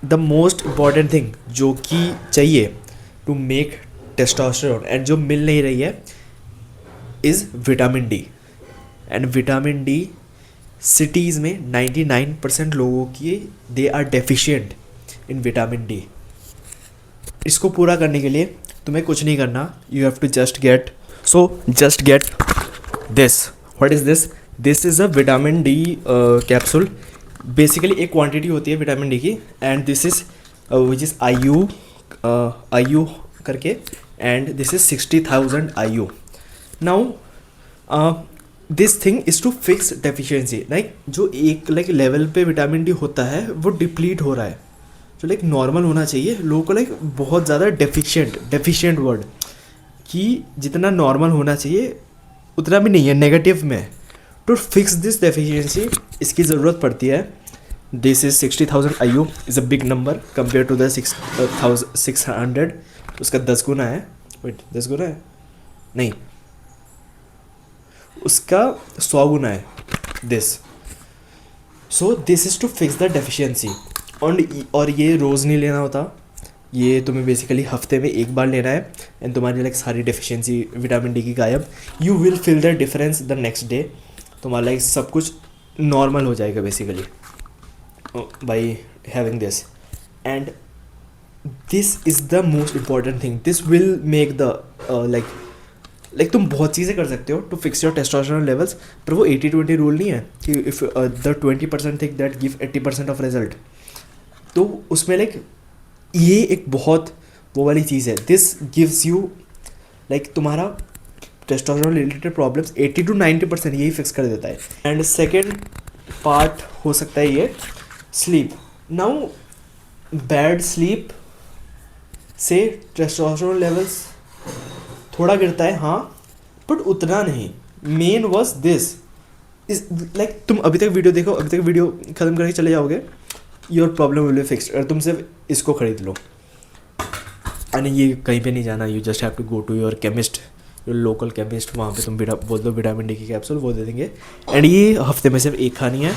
The most important thing जो कि चाहिए टू मेक टेस्टोस्टेरोन एंड जो मिल नहीं रही है is vitamin D. And vitamin D cities में 99% लोगों की they are deficient in vitamin D. इसको पूरा करने के लिए तुम्हें कुछ नहीं करना, you have to just get this. What is this? This is a vitamin D capsule. Basically एक क्वांटिटी होती है विटामिन डी की, and this is which is IU करके, and this is 60,000 IU। Now this thing is to fix deficiency. Like जो एक level पे विटामिन डी होता है वो डिप्लीट हो रहा है, जो नॉर्मल होना चाहिए। लोगों को बहुत ज़्यादा डेफिशिएंट वर्ड कि जितना नॉर्मल होना चाहिए उतना भी नहीं है, नेगेटिव में। टू फिक्स दिस डेफिशिएंसी इसकी ज़रूरत पड़ती है। This is 60,000 IU is a big number compare to the 600। उसका 10 गुना है। वेट, 10 गुना है नहीं, उसका 100 गुना है this. So this is to fix the deficiency. और ये रोज़ नहीं लेना होता, ये तुम्हें बेसिकली हफ्ते में एक बार लेना है, एंड तुम्हारी सारी डेफिशिएंसी विटामिन डी की गायब। You will feel the difference the next day. तुम्हारा सब कुछ नॉर्मल हो जाएगा basically by having this. And this is the most important thing. This will make the तुम बहुत चीज़ें कर सकते हो to fix your testosterone levels, पर वो 80-20 रूल नहीं है कि if the 20% think that give 80% of result. तो उसमें ये एक बहुत वो वाली चीज़ है। दिस गिव्स यू तुम्हारा टेस्टोस्टेरोन रिलेटेड प्रॉब्लम्स 80-90% यही फिक्स कर देता है। एंड सेकेंड पार्ट हो सकता है ये स्लीप। नाउ बैड स्लीप से टेस्टोस्टेरोन लेवल्स थोड़ा गिरता है, हाँ, बट उतना नहीं। मेन वॉज दिस इज तुम अभी तक वीडियो देखो, अभी तक वीडियो ख़त्म करके चले जाओगे, your problem will be fixed. अगर तुम सिर्फ इसको खरीद लो, यानी ये कहीं पे नहीं जाना, you just have to go to your chemist, your local chemist, वहाँ पे तुम बोल दो विटामिन डी की कैप्सूल, वो दे देंगे। एंड ये हफ्ते में सिर्फ एक खानी है,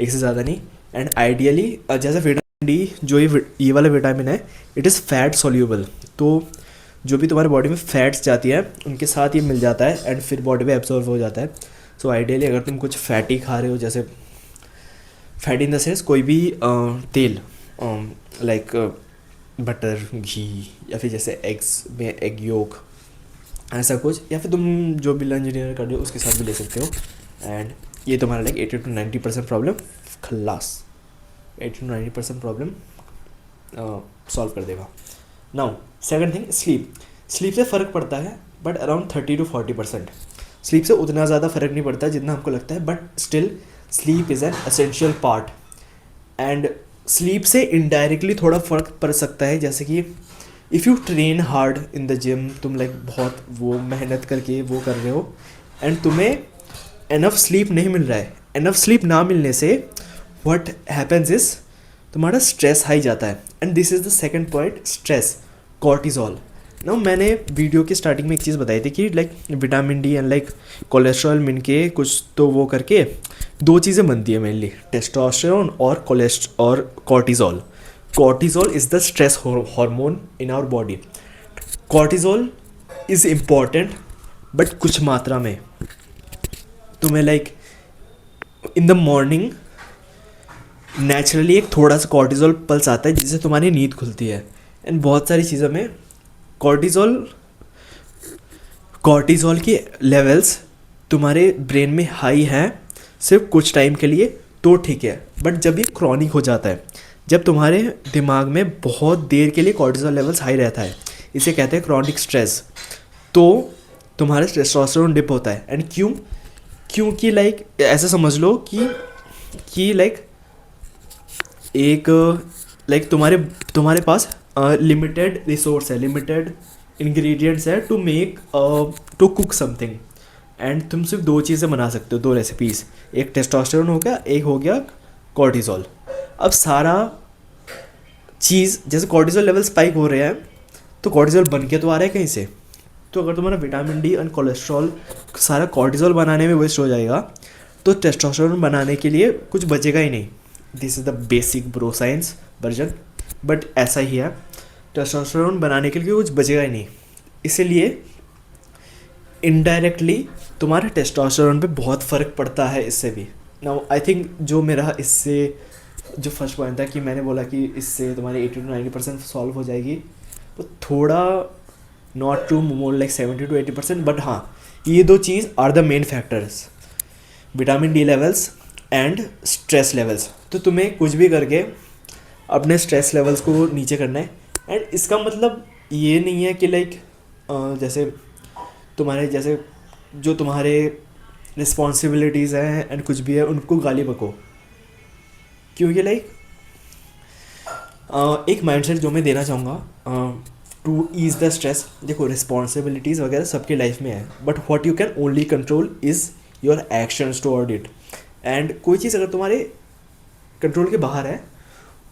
एक से ज़्यादा नहीं। एंड आइडियली जैसे विटामिन डी जो ये वाला विटामिन है, इट इज़ फैट सोल्यूबल। तो जो भी तुम्हारे बॉडी में फैट्स जाती है उनके साथ ये मिल जाता है एंड फिर बॉडी में एब्जॉर्व हो जाता है। सो आइडियली अगर तुम कुछ फैटी खा रहे हो, जैसे फैट इन द सेंस कोई भी तेल, लाइक बटर, घी, या फिर जैसे एग्स में एग योक, ऐसा कुछ, या फिर तुम जो भी लंच डिनर कर रहे हो उसके साथ भी ले सकते हो। एंड ये तुम्हारा 80-90% प्रॉब्लम खल्लास, 80-90% प्रॉब्लम सॉल्व कर देगा। नाउ सेकंड थिंग, स्लीप से फ़र्क पड़ता है बट अराउंड 30-40%। स्लीप से उतना ज़्यादा फ़र्क नहीं पड़ता जितना हमको लगता है, but still sleep is an essential part. And sleep से इनडायरेक्टली थोड़ा फ़र्क पड़ सकता है, जैसे कि if you train hard in the gym, तुम बहुत वो मेहनत करके वो कर रहे हो एंड तुम्हें एनफ स्लीप नहीं मिल रहा है। एनफ स्लीप ना मिलने से व्हाट हैपेंस इज़ तुम्हारा स्ट्रेस हाई जाता है। And this is the second point, stress, cortisol. ना मैंने वीडियो की स्टार्टिंग में एक चीज़ बताई थी कि विटामिन डी एंड कोलेस्ट्रॉल मिल के कुछ तो वो करके दो चीज़ें बनती है मेनली, टेस्टोस्टेरोन और cortisol. Cortisol is the stress hormone in our body. Cortisol is important but कुछ मात्रा में। तुम्हें इन द मॉर्निंग नेचुरली एक थोड़ा सा कॉर्टिजोल पल्स आता है जिससे तुम्हारी नींद खुलती है। एंड बहुत सारी चीज़ों में कॉर्टिजोल की लेवल्स तुम्हारे ब्रेन में हाई हैं सिर्फ कुछ टाइम के लिए तो ठीक है, बट जब ये क्रॉनिक हो जाता है, जब तुम्हारे दिमाग में बहुत देर के लिए कॉर्टिजोल लेवल्स हाई रहता है, इसे कहते हैं क्रॉनिक स्ट्रेस, तो तुम्हारा टेस्टोस्टेरोन डिप होता है। एंड क्योंकि ऐसा समझ लो कि एक तुम्हारे पास लिमिटेड रिसोर्स है, लिमिटेड इंग्रेडिएंट्स है टू कुक समथिंग, एंड तुम सिर्फ दो चीज़ें बना सकते हो, दो रेसिपीज़, एक टेस्टोस्टेरोन हो गया, एक हो गया कॉर्टिजोल। अब सारा चीज़ जैसे कॉर्टिजोल लेवल स्पाइक हो रहे हैं तो कॉर्टिजोल बन के तो आ रहा है कहीं से, तो अगर तुम्हारा विटामिन डी एंड कोलेस्ट्रॉल सारा कॉर्टिजोल बनाने में वेस्ट हो जाएगा तो टेस्टोस्टेरोन बनाने के लिए कुछ बचेगा ही नहीं। This is the basic bro science version, but ऐसा ही है, टेस्टोस्टेरोन बनाने के लिए कुछ बचेगा ही नहीं, इसलिए इनडायरेक्टली तुम्हारे टेस्टोस्टेरोन पे बहुत फ़र्क पड़ता है इससे भी। नाउ आई थिंक जो मेरा इससे जो फर्स्ट पॉइंट था कि मैंने बोला कि इससे तुम्हारी 80 to 90% सॉल्व हो जाएगी, वो थोड़ा not too more like 70 to 80%, but हाँ ये दो चीज़ are the main factors, vitamin D levels and stress levels. तो तुम्हें कुछ भी करके अपने स्ट्रेस लेवल्स को नीचे करना है। एंड इसका मतलब ये नहीं है कि लाइक जैसे तुम्हारे जैसे जो तुम्हारे रिस्पॉन्सिबिलिटीज़ हैं एंड कुछ भी है उनको गाली बको, क्योंकि लाइक एक माइंडसेट जो मैं देना चाहूँगा टू ईज़ द स्ट्रेस। देखो रिस्पॉन्सिबिलिटीज़ वगैरह सबके लाइफ में है, but what you can only control is your actions toward it. And कोई चीज़ अगर तुम्हारे कंट्रोल के बाहर है,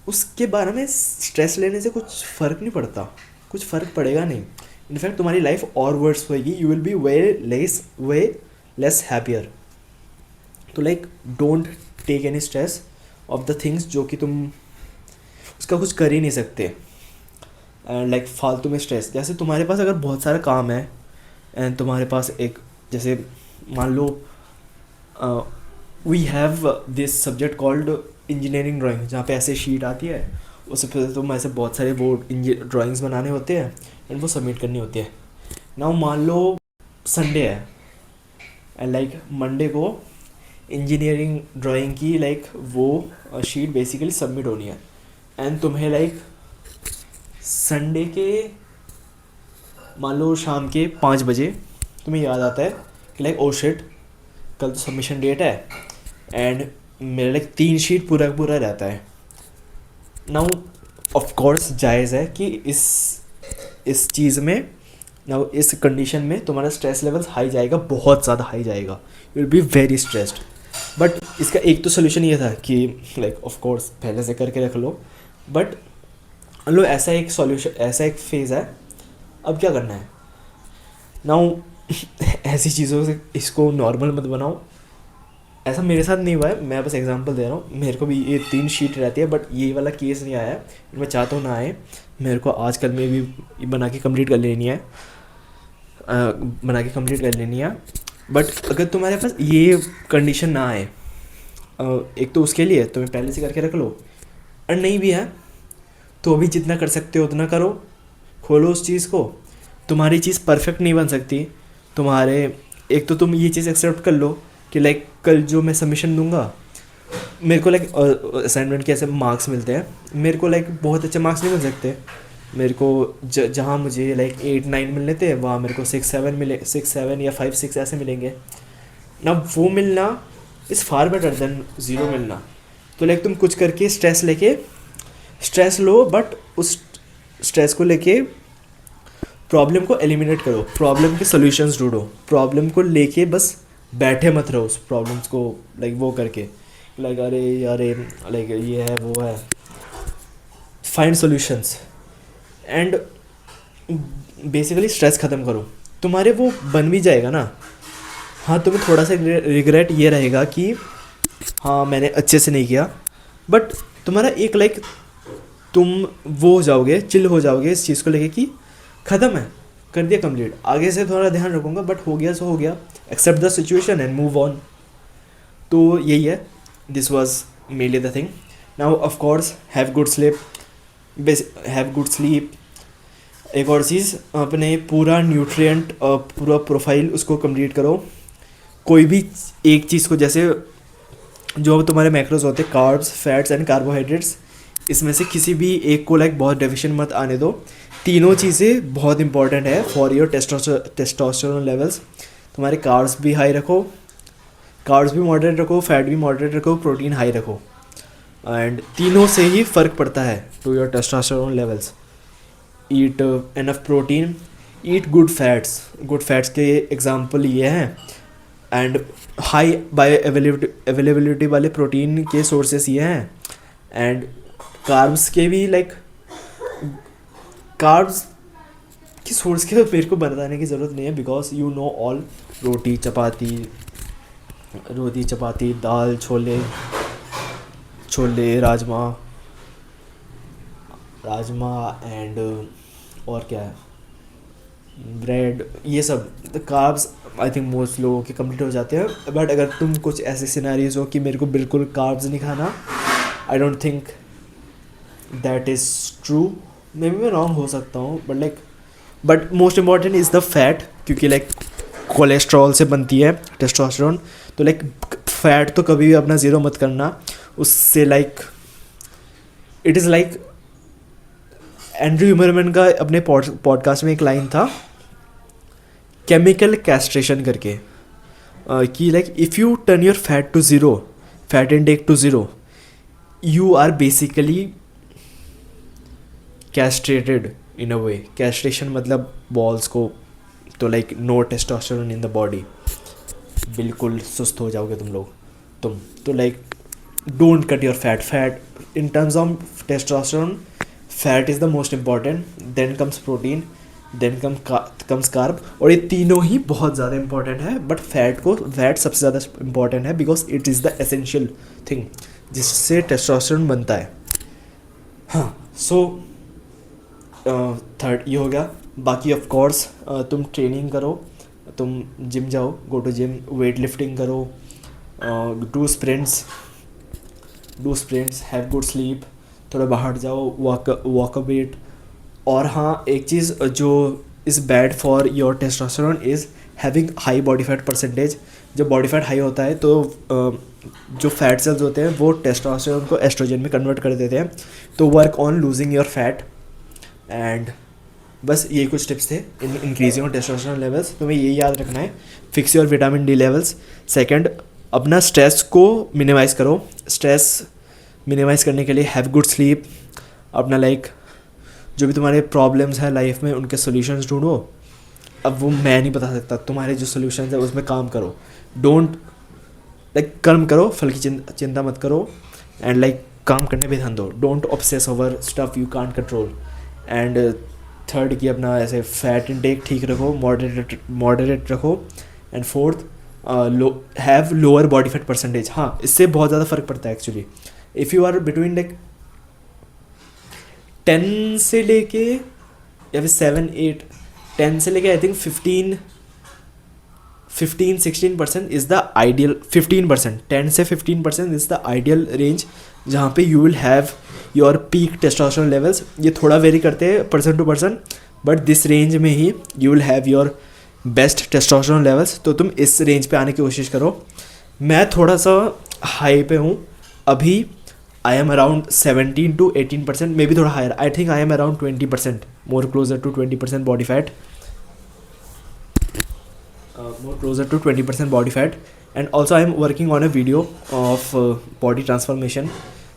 उसके बारे में स्ट्रेस लेने से कुछ फ़र्क नहीं पड़ता, कुछ फ़र्क पड़ेगा नहीं। इनफैक्ट तुम्हारी लाइफ और वर्स होएगी, you will be way less happier. तो like don't take any stress of the things जो कि तुम उसका कुछ कर ही नहीं सकते। एंड लाइक फालतू में स्ट्रेस, जैसे तुम्हारे पास अगर बहुत सारा काम है एंड तुम्हारे पास एक जैसे मान लो we have this subject called engineering drawing, जहाँ पे ऐसे शीट आती है, उससे पहले तुम ऐसे बहुत सारे वो ड्राइंग्स बनाने होते हैं एंड वो सबमिट करनी होती है। नाउ मान लो संडे है एंड लाइक मंडे को इंजीनियरिंग ड्राइंग की लाइक वो शीट बेसिकली सबमिट होनी है, एंड तुम्हें लाइक संडे के मान लो शाम के 5 बजे तुम्हें याद आता है कि लाइक ओ शिट कल तो सबमिशन डेट है, एंड मेरा लाइक 3 शीट पूरा पूरा रहता है। नाउ ऑफ कोर्स जायज़ है कि इस चीज़ में नाउ इस कंडीशन में तुम्हारा स्ट्रेस लेवल हाई जाएगा, बहुत ज़्यादा हाई जाएगा, you will be very stressed. But इसका एक तो सोल्यूशन ये था कि लाइक ऑफ कोर्स पहले से करके रख लो, बट लो ऐसा एक सॉल्यूशन, ऐसा एक फेज़ है, अब क्या करना है। नाउ ऐसी चीज़ों से इसको नॉर्मल मत बनाओ, ऐसा मेरे साथ नहीं हुआ है, मैं बस एग्जांपल दे रहा हूँ। मेरे को भी ये 3 शीट रहती है, बट ये वाला केस नहीं आया है, मैं चाहता हूँ ना आए, मेरे को आज कल में भी बना के कंप्लीट कर लेनी है, बट अगर तुम्हारे पास ये कंडीशन ना आए, एक तो उसके लिए तुम्हें पहले से करके रख लो, और नहीं भी है तो अभी जितना कर सकते हो उतना करो, खोलो उस चीज़ को। तुम्हारी चीज़ परफेक्ट नहीं बन सकती, तुम्हारे एक तो तुम ये चीज़ एक्सेप्ट कर लो कि लाइक कल जो मैं सबमिशन दूंगा, मेरे को लाइक असाइनमेंट के ऐसे मार्क्स मिलते हैं, मेरे को लाइक बहुत अच्छे मार्क्स नहीं मिल सकते, मेरे को जहाँ मुझे लाइक 8-9 मिलने थे वहाँ मेरे को 6-7 मिले, 6-7 या 5-6 ऐसे मिलेंगे ना। वो मिलना इज़ फार बेटर देन 0 मिलना। तो लाइक तुम कुछ करके स्ट्रेस लो, बट उस स्ट्रेस को लेके प्रॉब्लम को एलिमिनेट करो, प्रॉब्लम के सॉल्यूशंस ढूंढो, प्रॉब्लम को लेके बस बैठे मत रहो उस प्रॉब्लम्स को लाइक वो करके लाइक अरे यार लाइक ये है वो है। Find solutions and basically stress ख़त्म करो, तुम्हारे वो बन भी जाएगा ना। हाँ तुम्हें थोड़ा सा रिग्रेट ये रहेगा कि हाँ मैंने अच्छे से नहीं किया, बट तुम्हारा एक लाइक तुम वो हो जाओगे, चिल हो जाओगे इस चीज़ को लेके कि ख़त्म है, कर दिया कंप्लीट, आगे से थोड़ा ध्यान रखूँगा, बट हो गया सो हो गया, accept the situation and move on. तो यही है, this was mainly the thing. Now of course have good sleep. एक और चीज़, अपने पूरा न्यूट्रिएंट पूरा प्रोफाइल उसको कंप्लीट करो। कोई भी एक चीज़ को, जैसे जो तुम्हारे मैक्रोज होते हैं कार्ब्स, फैट्स एंड कार्बोहाइड्रेट्स, इसमें से किसी भी एक को लाइक बहुत डेफिशिएंट मत आने दो। तीनों चीज़ें बहुत इंपॉर्टेंट है फॉर योर टेस्टोस्टेरोन लेवल्स। तुम्हारे कार्ब्स भी हाई रखो, कार्ब्स भी मॉडरेट रखो, फैट भी मॉडरेट रखो, प्रोटीन हाई रखो, एंड तीनों से ही फ़र्क पड़ता है to your testosterone levels. Eat enough protein, eat good fats. Good fats के एग्जांपल ये हैं, एंड हाई बायो अवेलेबिलिटी वाले प्रोटीन के सोर्सेस ये हैं, एंड कार्ब्स के भी लाइक कार्ब्स की सोर्स के मेरे को बताने की ज़रूरत नहीं है, because you know all. Roti chapati, dal, chole chole, rajma, and और क्या है, ब्रेड, ये सब कार्ब्स आई थिंक मोस्ट लोगों के कंप्लीट हो जाते हैं. बट अगर तुम कुछ ऐसे सिनारीज हो कि मेरे को बिल्कुल कार्ब्स नहीं खाना, I don't think that is true. May be मैं रॉन्ग हो सकता हूँ, but most important is the fat, क्योंकि लाइक कोलेस्ट्रॉल से बनती है टेस्टोस्टेरोन. तो लाइक फैट तो कभी भी अपना ज़ीरो मत करना. उससे like it is like Andrew Huberman का अपने पॉडकास्ट में एक लाइन था, केमिकल कैस्ट्रेशन करके, कि like if you turn your fat to zero, fat intake to zero, you are basically castrated in a way. Castration मतलब बॉल्स को, तो like no testosterone in the body, बिल्कुल सुस्त हो जाओगे तुम. तो like don't cut your fat in terms of testosterone. Fat is the most important, then comes protein, then comes carb. और ये तीनों ही बहुत ज़्यादा इंपॉर्टेंट है, बट फैट सबसे ज़्यादा इंपॉर्टेंट है because it is the essential thing जिससे टेस्टोस्टेरोन बनता है. हाँ, सो थर्ड ये हो गया. बाकी ऑफ कोर्स तुम ट्रेनिंग करो, तुम जिम जाओ, go to gym, weight lifting करो, do sprints, have good sleep, थोड़ा बाहर जाओ, वॉक अ बिट. और हाँ, एक चीज़ जो is bad for your testosterone is having high body fat percentage. जब बॉडी फैट हाई होता है तो जो फैट सेल्स होते हैं वो टेस्टोस्टेरोन को एस्ट्रोजन में कन्वर्ट कर देते हैं. तो work on losing your fat. And बस ये कुछ टिप्स थे in increasing your testosterone levels. तुम्हें ये याद रखना है, fix your vitamin D levels. Second, अपना स्ट्रेस को मिनिमाइज़ करो. स्ट्रेस मिनिमाइज़ करने के लिए हैव गुड स्लीप. अपना लाइक जो भी तुम्हारे प्रॉब्लम्स हैं लाइफ में उनके सॉल्यूशंस ढूंढो. अब वो मैं नहीं बता सकता, तुम्हारे जो सॉल्यूशंस है उसमें काम करो. डोंट लाइक कर्म करो, फल की चिंता मत करो. एंड लाइक काम करने पे ध्यान दो. Don't obsess over stuff you can't control. And third कि अपना ऐसे फैट इनटेक ठीक रखो, मॉडरेट रखो. And fourth, have lower body fat percentage. हाँ, इससे बहुत ज़्यादा फ़र्क पड़ता है actually. If you are between like 10 से लेके या फिर 7, 8, 10 से लेके I think 15-16% is the ideal. 15%, 10 से 15% इज़ द आइडियल रेंज जहाँ पे you will have your peak testosterone levels. ये थोड़ा वेरी करते हैं person to person, but this range में ही you will have your best testosterone levels. तो तुम इस रेंज पे आने की कोशिश करो. मैं थोड़ा सा हाई पे हूँ अभी. I am around 17 to 18%, maybe थोड़ा higher. I think I am around 20%, more closer to 20% body fat. more closer to 20% body fat. And also I am working on a video of body transformation,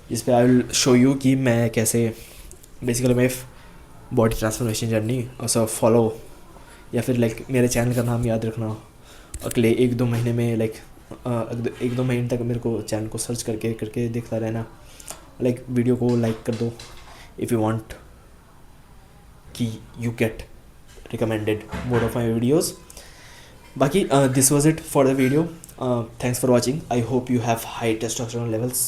जिस पे I will show you कि मैं कैसे basically मैं body transformation journey और follow, या फिर like मेरे चैनल का नाम याद रखना. अगले 1-2 महीने में लाइक 1-2 महीने तक मेरे को चैनल को सर्च करके देखता रहना. लाइक वीडियो को लाइक कर दो इफ़ यू वांट कि you get recommended more of my videos. Baki, this was it for the video. Thanks for watching. I hope you have high testosterone levels.